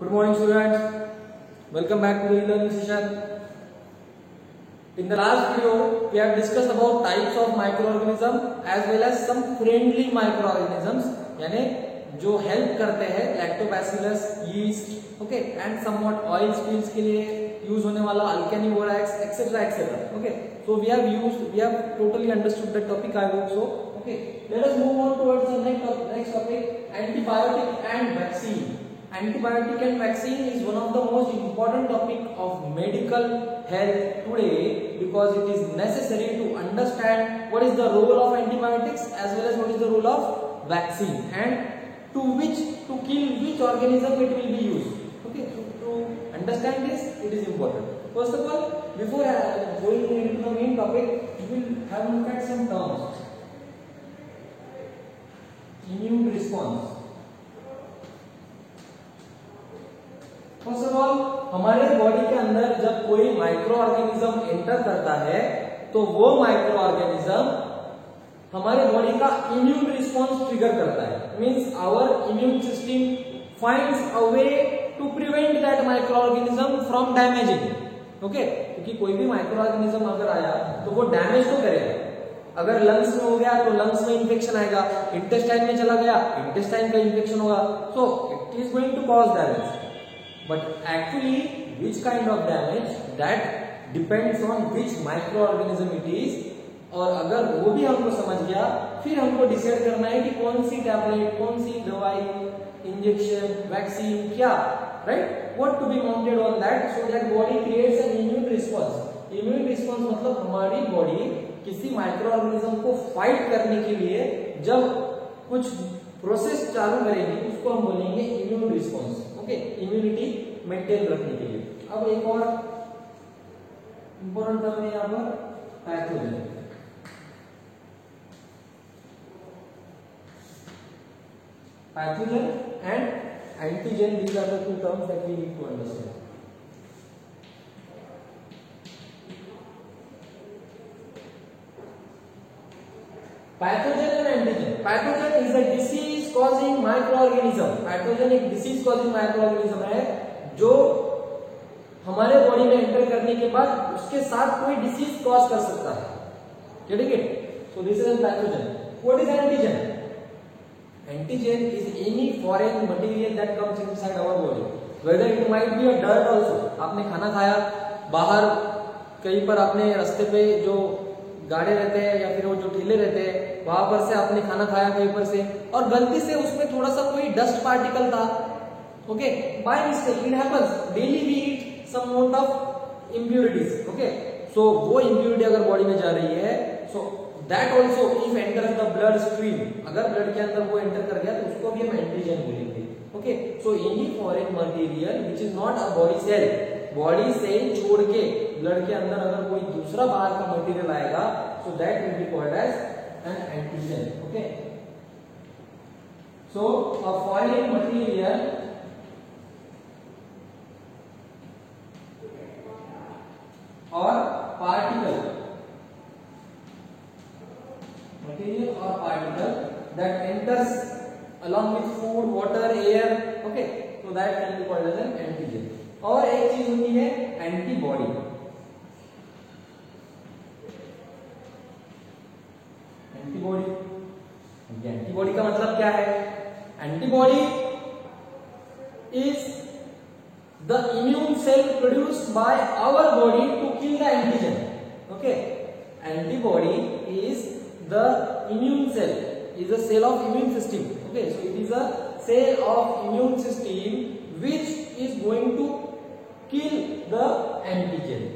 Good morning, students. Welcome back to the e-learning session. In the last video, we have discussed about types of microorganisms as well as some friendly microorganisms, यानी जो help करते हैं lactobacillus, yeast, okay, and somewhat oil spills के लिए use होने वाला alkali borax, etc., etc. Okay, so we have totally understood the topic. I hope so. Okay, let us move on towards the next topic: antibiotic and vaccine. Antibiotic and vaccine is one of the most important topic of medical health today because it is necessary to understand what is the role of antibiotics as well as what is the role of vaccine and to kill which organism it will be used. Okay, so to understand this, it is important. First of all, before going into the main topic, we will have a look at some terms. Immune response. First of all, हमारे body के अंदर जब कोई micro organism enter करता है तो वो microorganism हमारे बॉडी का इम्यून रिस्पॉन्स ट्रिगर करता है. Means our immune system finds a way to prevent that microorganism from damaging. Okay, क्योंकि कोई भी माइक्रो ऑर्गेनिज्म अगर आया तो वो डैमेज तो करेगा. अगर लंग्स में हो गया तो लंग्स में इंफेक्शन आएगा, इंटेस्टाइन में चला गया इंटेस्टाइन का इंफेक्शन होगा. So it is going to cause damage. But actually, which kind of damage, that depends on which microorganism it is. और अगर वो भी हमको समझ गया, फिर हमको डिसाइड करना है कि कौन सी टैबलेट, कौन सी दवाई, इंजेक्शन, वैक्सीन, क्या, right? What to be mounted on that so that body creates an immune response. Immune response मतलब हमारी बॉडी किसी माइक्रोऑर्गेनिज्म को फाइट करने के लिए जब कुछ प्रोसेस चालू करेगी उसको हम बोलेंगे immune response. Okay, immunity maintain रखने के लिए. अब एक और इंपॉर्टेंट टर्म है यहाँ पर pathogen. Pathogen and antigen, these are the two terms that we need to understand. Pathogen and antigen. Pathogen is a disease causing microorganism. Pathogen एक डिसीज कॉजिंग माइक्रोऑर्गेनिज्म है जो हमारे बॉडी में एंटर करने के बाद उसके साथ कोई डिसीज कॉज कर सकता है. ठीक है, so this is an pathogen. What is antigen? Antigen is any foreign material that comes inside our body, whether it might be a dirt also. आपने खाना खाया, बाहर कहीं पर आपने रास्ते पे जो गाड़े रहते हैं या फिर वो जो ठेले रहते हैं वहां पर से आपने खाना खाया कहीं पर से और गलती से उसमें थोड़ा सा कोई डस्ट पार्टिकल था. Okay, by mistake it happens. Daily we eat some amount of impurities. Okay, so वो इम्प्यूरिटी अगर बॉडी में जा रही है, so that also if enter the blood stream, अगर ब्लड के अंदर वो एंटर कर गया तो उसको भी हम एंटीजन बोलेंगे. Okay, so any foreign material which is not a body cell, body cell छोड़ के ब्लड के अंदर अगर कोई दूसरा बाहर का मटेरियल आएगा, so that will be called as an antigen. Okay, so a foreign material or particle that enters along with food, water, air. Okay, so that can be called as an antigen. और एक चीज होती है antibody. Antibody का मतलब क्या है? Antibody is the immune cell produced by our body to kill the antigen. Okay, antibody is the immune cell, is a cell of immune system. Okay, so it is a cell of immune system which is going to kill the antigen.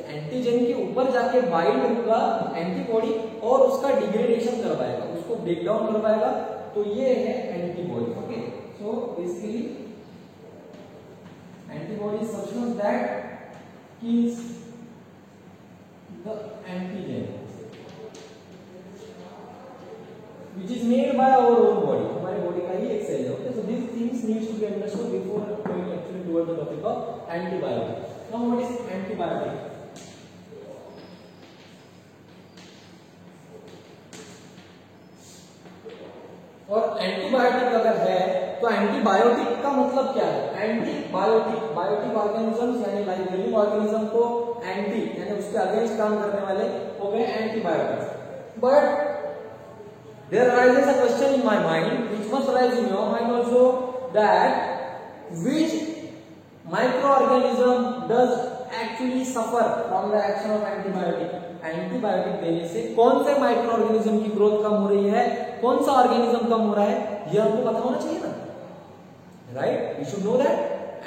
Antigen के ऊपर जाके bind होगा antibody और उसका degradation करवाएगा, उसको break down करवाएगा. तो ये है antibody. Okay, so basically antibody substance that kills the antigen which is made by our own body. हमारे बॉडी का ही एक सेल है. Okay, so these things needs to be understood before going actually toward the topic of antibiotic. Now what is antibiotic? और antibiotic अगर है तो antibiotic का मतलब क्या है? एंटी बायोटिक ऑर्गेनिजम्स यानी लाइफ लिविंग ऑर्गेनिज्म को एंटी यानी उसके अगेंस्ट काम करने वाले हो गए antibiotics. But there arises a question in my mind which must arise in your mind also, that which microorganism does actually suffer from the action of antibiotic? Antibiotic देने से कौन से माइक्रो ऑर्गेनिज्म की ग्रोथ कम हो रही है, कौन सा ऑर्गेनिज्म कम हो रहा है, यह हमको पता होना चाहिए ना, right? We should know that,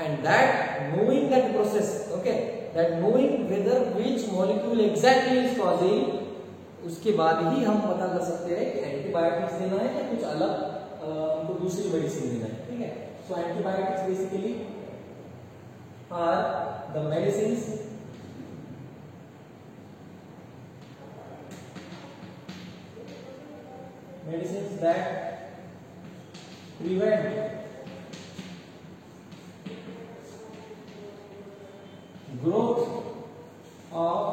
and that knowing that process, okay, that knowing whether which molecule exactly is causing, उसके बाद ही हम पता कर सकते हैं कि एंटीबायोटिक्स देना है या कुछ अलग हमको दूसरी मेडिसिन देना है, ठीक है? So antibiotics basically are the medicines that prevent growth of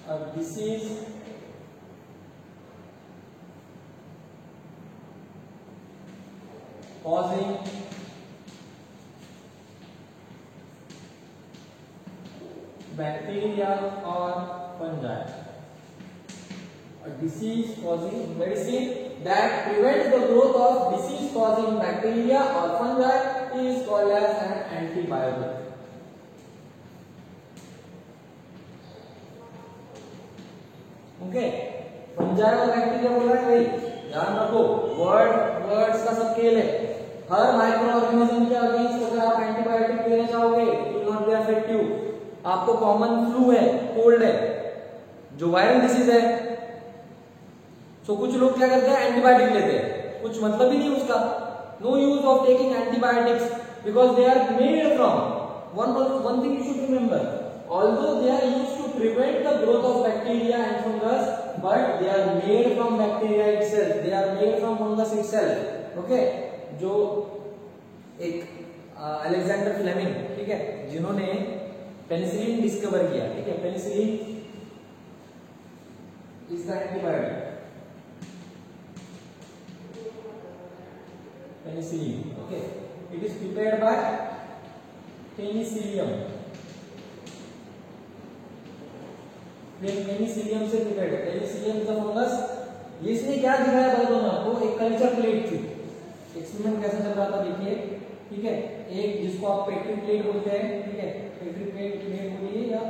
a disease causing bacteria or fungi. A disease causing medicine that prevents the growth of disease causing bacteria or fungi is called as an antibiotic. Okay, fungi और bacteria बोल रहा है भाई, ध्यान रखो, words का सब खेल है। हर माइक्रो ऑर्गेनिज्म के अगेंस्ट अगर आप एंटीबायोटिक देना चाहोगे it will not be effective. आपको कॉमन फ्लू है, कोल्ड है, जो वायरल डिसीज है, सो कुछ लोग क्या करते हैं, एंटीबायोटिक लेते हैं, कुछ मतलब ही नहीं उसका। No use of taking antibiotics because they are made from one thing you should remember, although they are used to prevent the growth of bacteria and fungus, but they are made from bacteria itself, they are made from fungus itself. okay, जो एक Alexander Fleming, ठीक है, जिन्होंने penicillin discover किया, ठीक है, penicillin is the antibiotic, penicillin, okay, it is prepared by Penicillium, Penicillium से prepared है। Penicillium is a fungus. ये इसने क्या दिखाया बता ना आपको, एक कल्चर प्लेट थी, एक्सपेरिमेंट कैसा चल रहा था देखिए, ठीक है, एक जिसको आप पेट्री प्लेट बोलते हैं, ठीक है, पेट्री प्लेट बोलिए या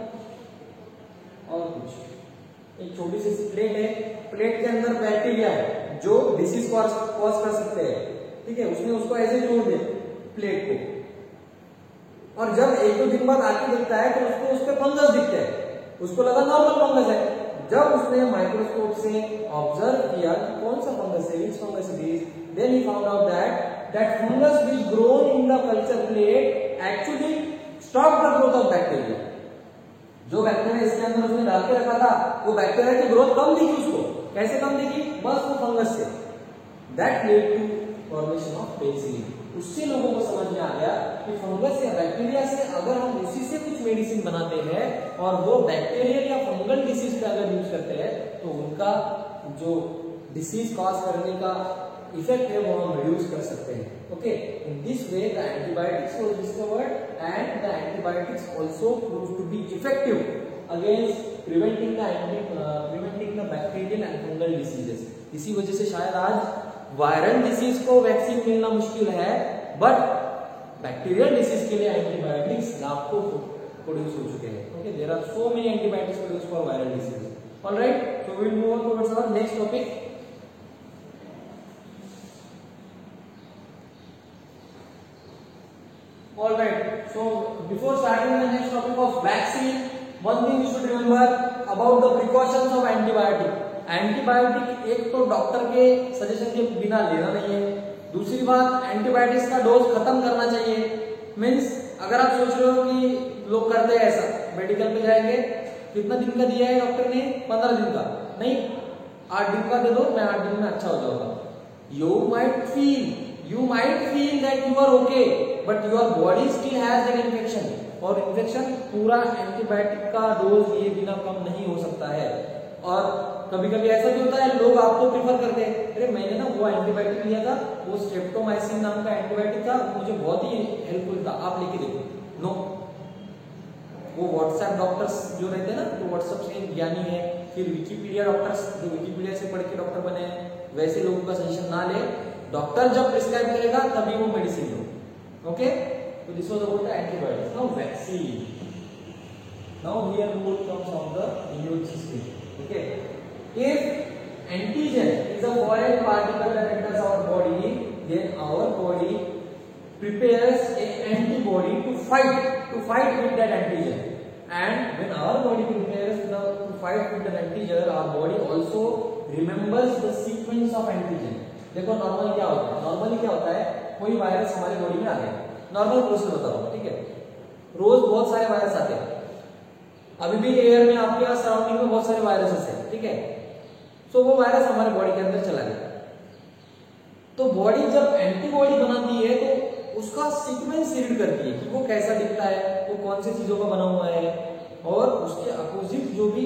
और कुछ, एक छोटी सी प्लेट है, प्लेट के अंदर बैक्टीरिया है जो डिसीज कॉज कर सकते हैं, ठीक है, उसने उसको ऐसे जोड़ दिया प्लेट को, और जब एक दो दिन बाद आके देखता है तो उसको उस पर फंगस दिखते हैं, उसको लगा नॉर्मल फंगस है। जब उसने माइक्रोस्कोप से ऑब्जर्व किया कि कौन सा फंगस है, which fungus it is, then he found out that fungus which grown in the culture plate actually stop the growth of bacteria. जो बैक्टीरिया इसके अंदर उसने डाल के रखा था, वो बैक्टीरिया की ग्रोथ कम दिखी उसको। कैसे कम दिखी? बस वो फंगस से। That led to formation of penicillin. उससे लोगों को समझ में आ गया कि फंगस या बैक्टीरिया से अगर हम उसी से कुछ मेडिसिन बनाते हैं और वो बैक्टीरियल या फंगल डिसीज पे अगर यूज करते हैं तो उनका जो डिसीज कॉज करने का इफेक्ट है वो हम रिड्यूस कर सकते हैं। Okay, in this way the antibiotics was discovered and the antibiotics also proved to be effective against preventing the bacterial and fungal diseases. इसी वजह से शायद आज वायरल डिसीज को वैक्सीन मिलना मुश्किल है, बट बैक्टीरियल डिसीज के लिए एंटीबायोटिक्स लाखों प्रोड्यूस हो चुके हैं। Okay, there are so many antibiotics produce for viral disease. Alright, so we will move on towards our next topic. Alright, so before starting the next topic of vaccine, one thing you should remember about the precautions of antibiotic. Antibiotic एक तो doctor के suggestion के बिना लेना नहीं है, दूसरी बात एंटीबायोटिक्स का डोज खत्म करना चाहिए। मींस अगर आप सोच रहे हो कि लोग करते हैं ऐसा, मेडिकल पे जाएंगे, कितना दिन का दिया है डॉक्टर ने, 15 दिन का, नहीं 8 दिन का दे दो, मैं 8 दिन में अच्छा हो जाऊंगा। You might feel that you are okay, but your body still has an infection, और इन्फेक्शन पूरा एंटीबायोटिक का डोज लिए बिना कम नहीं हो सकता है। और कभी कभी ऐसा भी होता है लोग आपको प्रीफर करते हैं, अरे मैंने ना वो एंटीबायोटिक लिया था, वो स्ट्रेप्टोमाइसिन नाम का एंटीबायोटिक था, मुझे बहुत ही हेल्पफुल था, आप लेके देखो। नो, वो व्हाट्सएप डॉक्टर्स जो रहते हैं ना, तो व्हाट्सएप से ज्ञानी है, फिर विकीपीडिया डॉक्टर्स जो विकीपीडिया से पढ़ के डॉक्टर बने हैं, वैसे लोगों का सजेशन ना ले। डॉक्टर जब प्रिस्क्राइब करेगा तभी वो मेडिसिन लो। ओके, तो this was about the antibiotics. Now vaccine, now here rule comes of the immune system. Okay, if antigen is a foreign particle that enters our body, then our body prepares a antibody to fight with that antigen. And when our body prepares to fight with that antigen, our body also remembers the sequence of antigen. देखो normal क्या होता है, normally क्या होता है, कोई virus हमारे body में आ गया, नॉर्मल प्रोसेस बता रहा हूं, ठीक है। रोज बहुत सारे वायरस आते हैं, अभी भी एयर में आपके पास सराउंडिंग में बहुत सारे वायरसेस हैं, ठीक है। तो वो वायरस हमारे बॉडी के अंदर चला गया, तो बॉडी जब एंटीबॉडी बनाती है तो उसका सीक्वेंस रीड करती है कि वो कैसा दिखता है, वो कौन सी चीजों का बना हुआ है, और उसके अपोजिट जो भी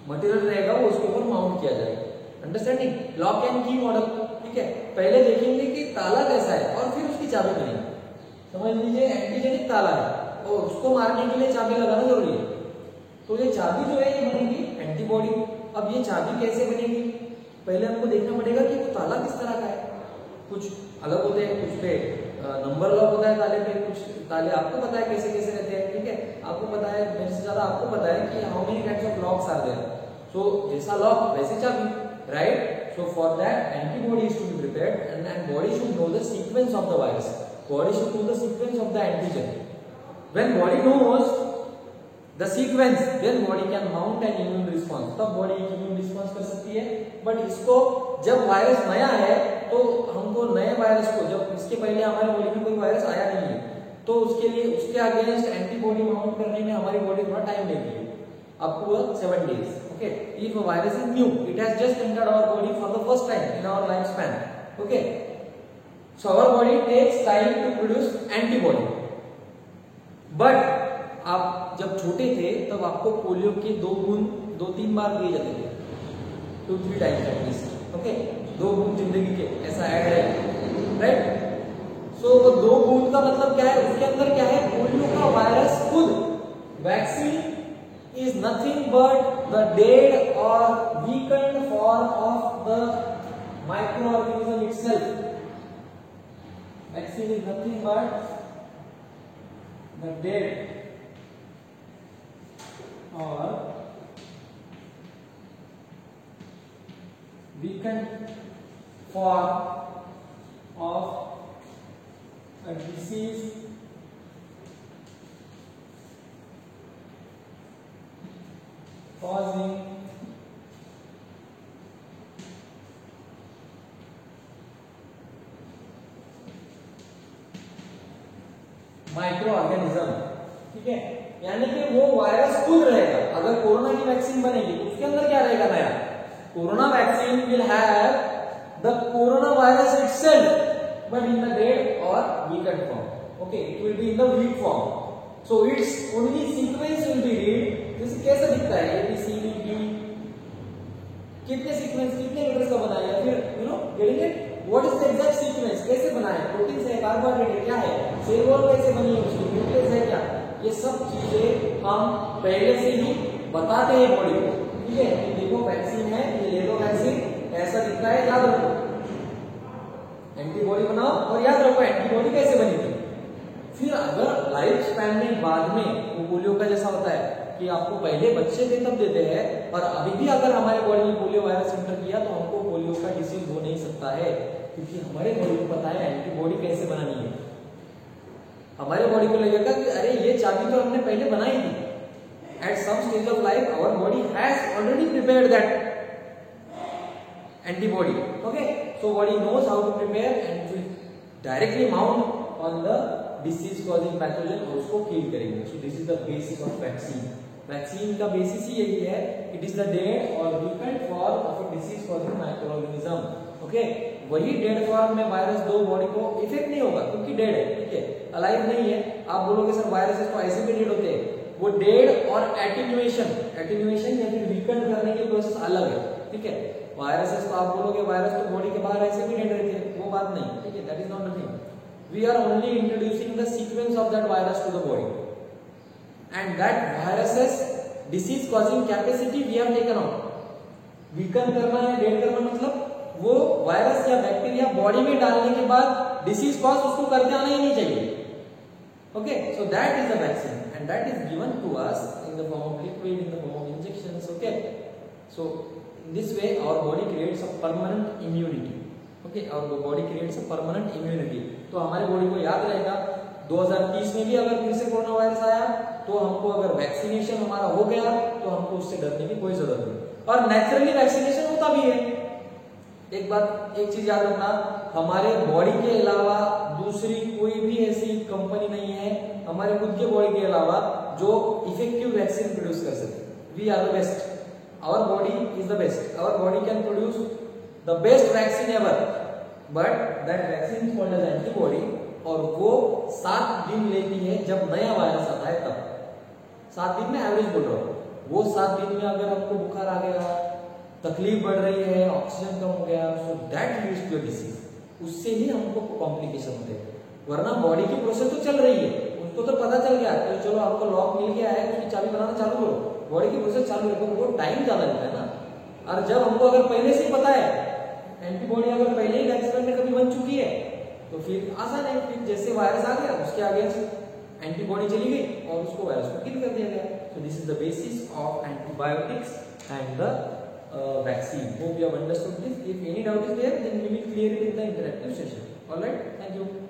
मटेरियल रहेगा वो उसके ऊपर माउंट किया जाएगा। अंडरस्टैंडिंग, लॉक एंड की मॉडल, ठीक है। पहले देखेंगे कि ताला कैसा है और फिर उसकी चाबी बनेगी। समझ लीजिए एंटीजेनिक ताला है और उसको मारने के लिए चाबी लगाना जरूरी है, तो ये चाबी जो है ये बनेगी एंटीबॉडी। अब ये चाबी कैसे बनेगी, पहले हमको देखना पड़ेगा कि वो ताला किस तरह का है। कुछ अलग होते हैं, कुछ पे नंबर लॉक होता है ताले पे, कुछ ताले आपको पता है कैसे कैसे रहते हैं, ठीक है। आपको पता है, मेरे से ज्यादा आपको पता है कि how many kinds of locks are there, so जैसा लॉक वैसे चाबी, right. So for that antibody is to be prepared and body should know the sequence of the virus, body should know the sequence of the antigen. When body knows the sequence, then body can mount an immune response, तब body immune response कर सकती है। But इसको जब virus नया है तो हमको नए वायरस को, जब इसके पहले हमारे बॉडी में कोई वायरस आया नहीं है, तो उसके लिए उसके अगेंस्ट एंटीबॉडी माउंट करने में हमारी बॉडी थोड़ा टाइम लेती है, up to 7 days। Okay, if a virus is new, it has just entered our body for the first time in our life span. Okay, so our body takes time to produce antibody. But आप जब छोटे थे तब आपको polio के 2 बूंद 2-3 बार दिए जाते थे, 2-3 टाइम्स एटलीस्ट। ओके, 2 बूंद जिंदगी के, ऐसा ऐड है, राइट। सो वो 2 बूंद का मतलब क्या है, उसके अंदर क्या है, पोलियो का वायरस खुद। Vaccine is nothing but the dead or weakened form of the microorganism itself. Vaccine is nothing but the dead or weakened form of a disease causing micro organism, ठीक है। यानी कि वो वायरस खुद रहेगा। अगर कोरोना की वैक्सीन बनेगी उसके अंदर क्या रहेगा नया, corona vaccine will have the corona virus itself but in the dead और weakened form. Okay, it will be in the weak form, so it's only sequence will be read. जैसे कैसे दिखता है ABCD, कितने सीक्वेंस, कितने letters का बनाया, फिर you know getting it, what is the exact sequence, कैसे बनाया, प्रोटीन से, कार्बोहाइड्रेट क्या है, सेल वॉल कैसे बनी है, उसकी न्यूक्लियस है क्या, ये सब चीजें हम पहले से ही बताते हैं बॉडी को, ठीक है। ये देखो वैक्सीन है, ये ले लो वैक्सीन, ऐसा दिखता है, याद रखो, एंटीबॉडी बनाओ और याद रखो एंटीबॉडी कैसे बनी थी। फिर अगर लाइफ स्पैन में बाद में वो पोलियो का जैसा होता है कि आपको पहले बच्चे थे तब देते हैं, और अभी भी अगर हमारे बॉडी में पोलियो वायरस एंटर किया तो हमको पोलियो का डिसीज हो नहीं सकता है, क्योंकि हमारे बॉडी को पता है एंटीबॉडी कैसे बनानी है। हमारे बॉडी को लगेगा कि अरे ये चाबी तो हमने पहले बनाई थी। At some stage of life our body has already prepared that antibody. Okay, so body knows how to prepare and will directly mount on the disease causing pathogen और उसको किल करेंगे। So this is the basis of vaccine. Vaccine का basis ही यही है, it is the dead और weakened form of a disease causing microorganism. Okay, वही dead form में वायरस दो बॉडी को इफेक्ट नहीं होगा क्योंकि डेड है, ठीक है, अलाइव नहीं है। आप बोलोगे सर वायरसेस तो ऐसे भी डेड होते हैं, वो डेड और एटेन्युएशन या फिर वीकन करने की प्रोसेस अलग है, ठीक है। वायरसेस तो आप बोलोगे वायरस तो बॉडी के बाहर ऐसे भी डेड रहते हैं, वो बात नहीं, ठीक है, that is not nothing. We are only introducing the sequence of that virus to the body and that viruses disease causing capacity we have taken out. Weaken करना है, डेड करना मतलब वो वायरस या बैक्टीरिया बॉडी में डालने के बाद डिसीज कॉज उसको करके आना ही नहीं चाहिए, okay, so that is the vaccine and that is given to us in the form of liquid, in the form of injections, okay. So in this way our body creates a permanent immunity, okay, our body creates a permanent immunity। तो हमारे body को याद रहेगा 2030 में भी अगर फिर से कोरोना वायरस आया तो हमको अगर वैक्सीनेशन हमारा हो गया तो हमको उससे डरने की कोई जरूरत नहीं, और नेचुरली वैक्सीनेशन होता भी है। एक बात, एक चीज याद रखना, हमारे बॉडी के अलावा दूसरी कोई भी ऐसी कंपनी नहीं है हमारे खुद के बॉडी के अलावा जो इफेक्टिव वैक्सीन प्रोड्यूस कर सके। We are the best, our body is the best, our body can produce the best vaccine ever, but that vaccine is called as antibody, और वो 7 दिन लेती है जब नया वायरस आता है तब। 7 दिन में एवरेज बोल रहा हूँ, वो 7 दिन में अगर हमको बुखार आ गया, तकलीफ बढ़ रही है, ऑक्सीजन कम हो गया, so that leads to disease, उससे ही हमको कॉम्प्लिकेशन होते हैं। वरना बॉडी की प्रोसेस तो चल रही है, उनको तो पता चल गया तो चलो आपको लॉक मिल गया है, उसकी चाबी बनाना चालू करो, बॉडी की प्रोसेस चालू रखो, वो टाइम ज्यादा लेता है ना। और जब हमको अगर पहले से ही पता है, एंटीबॉडी अगर पहले ही वैक्सीन में कभी बन चुकी है तो फिर आसान है, फिर जैसे वायरस आ गया उसके आगे एंटीबॉडी चली गई और उसको वायरस को किल कर दिया गया। सो this is the basis of antibiotics and the vaccine. Hope you have understood this. If any doubt is there, then we will clear it in the interactive session. All right. Thank you.